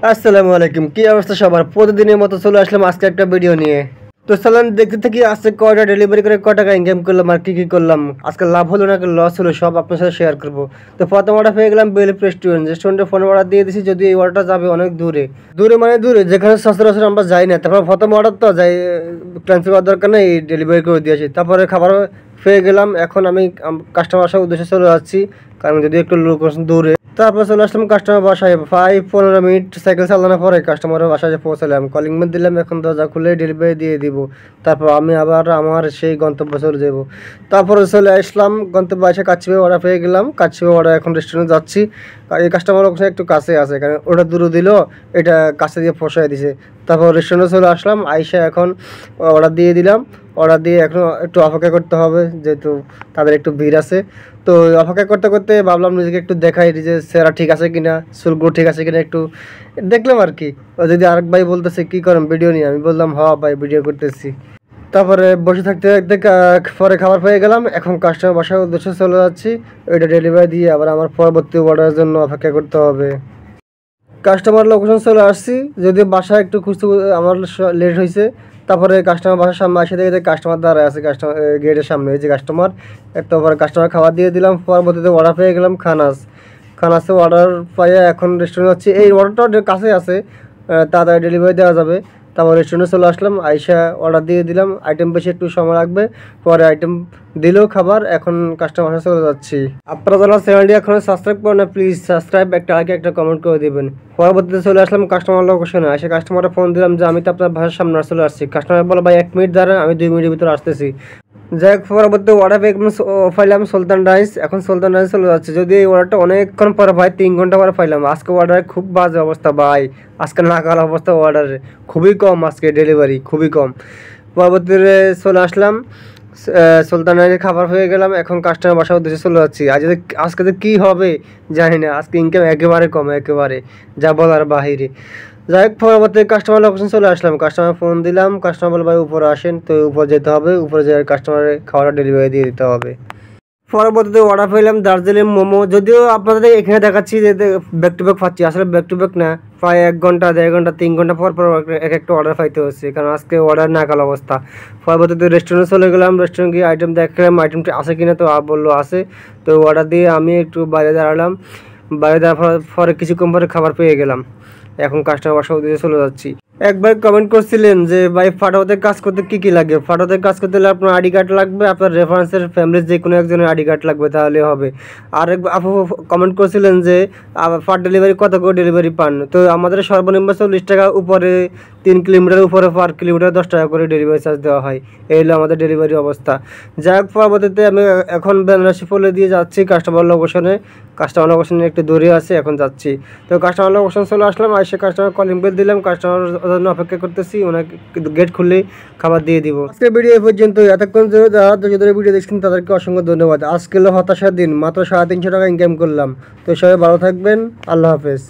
আসসালামু আলাইকুম, কি অবস্থা সবার? প্রতিদিনের মতো চলে আসলাম আজকে একটা ভিডিও নিয়ে। তো চলেন দেখতে থাকি আজকে কয়টা ডেলিভারি করে কয় টাকা ইনকাম করলাম আর কি করলাম, আজকে লাভ হলো না লস হলো সব আপনার সাথে শেয়ার করবো। তো প্রথম অর্ডার পেয়ে গেলাম বেলিফ রেস্টুরেন্টে ফোন অর্ডার দিয়ে দিয়েছি, যদি এই অর্ডারটা যাবে অনেক দূরে দূরে মানে দূরে, যেখানে সচরাচর আমরা যাই না। তারপর প্রথম অর্ডার তো যাই, ক্যান্সেল করার দরকার নেই, ডেলিভারি করে দিয়েছি। তারপরে খাবার পেয়ে গেলাম, এখন আমি কাস্টমার আসার উদ্দেশ্যে চলে যাচ্ছি, কারণ যদি একটু লোকেশন দূরে। তারপর চলে আসলাম কাস্টমার বাসায়, 5-15 মিনিট সাইকেল চালানোর পরে কাস্টমারের বাসায় পৌঁছালাম, কলিং বেল দিলাম, এখন দরজা খুলে ডেলিভারি দিয়ে দিব। তারপর আমি আবার আমার সেই গন্তব্য চলে যাব। তারপরে চলে আসলাম গন্তব্যে, এসে কাচ্চিপে অর্ডার পেয়ে গেলাম, কাচ্চিপে অর্ডার এখন রেস্টুরেন্টে যাচ্ছি। এই কাস্টমার ওখানে একটু কাছে আছে, কারণ ওটা দূরে দিল, এটা কাছে দিয়ে ফসাই দিছে। তারপর রেস্টুরেন্টে চলে আসলাম, আইসা এখন অর্ডার দিয়ে দিলাম। অর্ডার দিয়ে এখন একটু অপেক্ষা করতে হবে, যেহেতু তাদের একটু ভিড় আছে। তো অপেক্ষা করতে করতে ভাবলাম নিজেকে একটু দেখাই যে সেরা ঠিক আছে কিনা, চুলগুলো ঠিক আছে কিনা একটু দেখলাম আর কি। ও যদি আরেক ভাই বলতেছে কী করেন ভিডিও নিয়ে, আমি বললাম হ ভাই ভিডিও করতেছি। তারপরে বসে থাকতে থাকতে পরে খাবার পেয়ে গেলাম, এখন কাস্টমার বাসার উদ্দেশ্যে চলে যাচ্ছি। ওইটা ডেলিভারি দিয়ে আবার আমার পরবর্তী অর্ডারের জন্য অপেক্ষা করতে হবে। কাস্টমার লোকেশন চলে আসছি, যদিও বাসা একটু খুঁজতে আমার লেট হয়েছে। তারপরে কাস্টমার বাসার সামনে এসে দেখে কাস্টমার দাঁড়ায় আছে, কাস্টমার গেটের সামনে, এই যে কাস্টমার। তারপরে কাস্টমার খাবার দিয়ে দিলাম, পরবর্তীতে অর্ডার পেয়ে গেলাম খানাসে অর্ডার পাইয়া এখন রেস্টুরেন্ট হচ্ছে, এই অর্ডারটাও কাছে আছে, তাড়াতাড়ি ডেলিভারি দেওয়া যাবে। তারপর রেস্টুরেন্টে চলে আসলাম, আইসা অর্ডার দিয়ে দিলাম। আইটেম বেশি একটু সময় লাগবে, পরে আইটেম দিলেও খাবার, এখন কাস্টমার চলে যাচ্ছি। আপনারা যারা চ্যানেলটি এখন সাবস্ক্রাইব করেন না, প্লিজ সাবস্ক্রাইব, একটা আগে একটা কমেন্ট করে দিবেন। পরবর্তীতে চলে আসলাম কাস্টমার লোকেশনে, এসে কাস্টমারে ফোন দিলাম যে আমি তো আপনার বাসার সামনে চলে আসছি। কাস্টমার বলে ভাই 1 মিনিট দাঁড়ান, আমি 2 মিনিটের ভিতরে আসতেছি। যাই হোক, পরবর্তী অর্ডার পাইলাম সুলতান রাইস, এখন সুলতান রাইস চলে যাচ্ছে। যদি এই অর্ডারটা অনেকক্ষণ পরে ভাই, 3 ঘন্টা পরে পাইলাম। আজকে অর্ডারে খুব বাজে অবস্থা ভাই, আজকে নাকাল অবস্থা অর্ডারে, খুবই কম আজকে ডেলিভারি, খুবই কম। পরবর্তীতে চলে আসলাম সুলতান রাইসের খাবার হয়ে গেলাম, এখন কাস্টমার বাসার উদ্দেশ্যে চলে যাচ্ছি। আজকে যে কী হবে জানি না, আজকে ইনকাম একেবারে কম, একেবারে যা বলার বাহিরে। যাই হোক, পরবর্তী কাস্টমার লোকেশন চলে আসলাম, কাস্টমার ফোন দিলাম, কাস্টমার বলে ভাই উপরে আসেন। তো উপরে যেতে হবে, উপরে যেয়ে কাস্টমারের খাবারটা ডেলিভারি দিয়ে দিতে হবে। পরবর্তীতে অর্ডার পেলাম দার্জিলিং মোমো, যদিও আপনাদের এখানে দেখাচ্ছি যে ব্যাক টু ব্যাক পাচ্ছি, আসলে ব্যাক টু ব্যাক না, প্রায় 1 ঘন্টা 1.5 ঘন্টা 3 ঘন্টা পর পর এক একটা অর্ডার পাইতে হচ্ছে, কারণ আজকে অর্ডার নাকাল অবস্থা। পরবর্তীতে রেস্টুরেন্টে চলে গেলাম, রেস্টুরেন্ট গিয়ে আইটেম দেখলাম, আইটেমটি আছে কিনা, তো বললো আছে। তো অর্ডার দিয়ে আমি একটু বাইরে দাঁড়ালাম, বাইরে দাঁড়ার পরে কিছুক্ষণ পরে খাবার পেয়ে গেলাম, এখন কাস্টমার বাসার উদ্দেশ্যে চলে যাচ্ছি। একবার কমেন্ট করছিলেন যে ভাই ফাটাওতে কাজ করতে কি লাগে। ফাটাওতে কাজ করতে হলে আপনার আইডি কার্ড লাগবে, আপনার রেফারেন্সের ফ্যামিলির যে কোনো একজনের আইডি কার্ড লাগবে, তাহলে হবে। আর আপু কমেন্ট করছিলেন যে ফার ডেলিভারি কত করে ডেলিভারি পান। তো আমাদের সর্বনিম্ন 40 টাকা, উপরে 3 কিলোমিটার উপরে পার কিলোমিটার 10 টাকা করে ডেলিভারি চার্জ দেওয়া হয়। এই হলো আমাদের ডেলিভারি অবস্থা। যাই হোক, পরবর্তীতে আমি এখন বেনারসি ফলে দিয়ে যাচ্ছি কাস্টমার লোকেশনে। কাস্টমার লোকেশনে একটু দূরে আছে, এখন যাচ্ছি। তো কাস্টমার লোকেশন চলে আসলাম, এসে কাস্টমার কলিং বেল দিলাম, কাস্টমার জন্য অপেক্ষা করতেছি, ওনাকে গেট খুললেই খাবার দিয়ে দিব। আজকে ভিডিও এই পর্যন্ত, এতক্ষণ যারা ভিডিও দেখছেন তাদেরকে অসংখ্য ধন্যবাদ। আজকে হলো হতাশার দিন, মাত্র 350 টাকা ইনকাম করলাম। তো সবাই ভালো থাকবেন, আল্লাহ হাফেজ।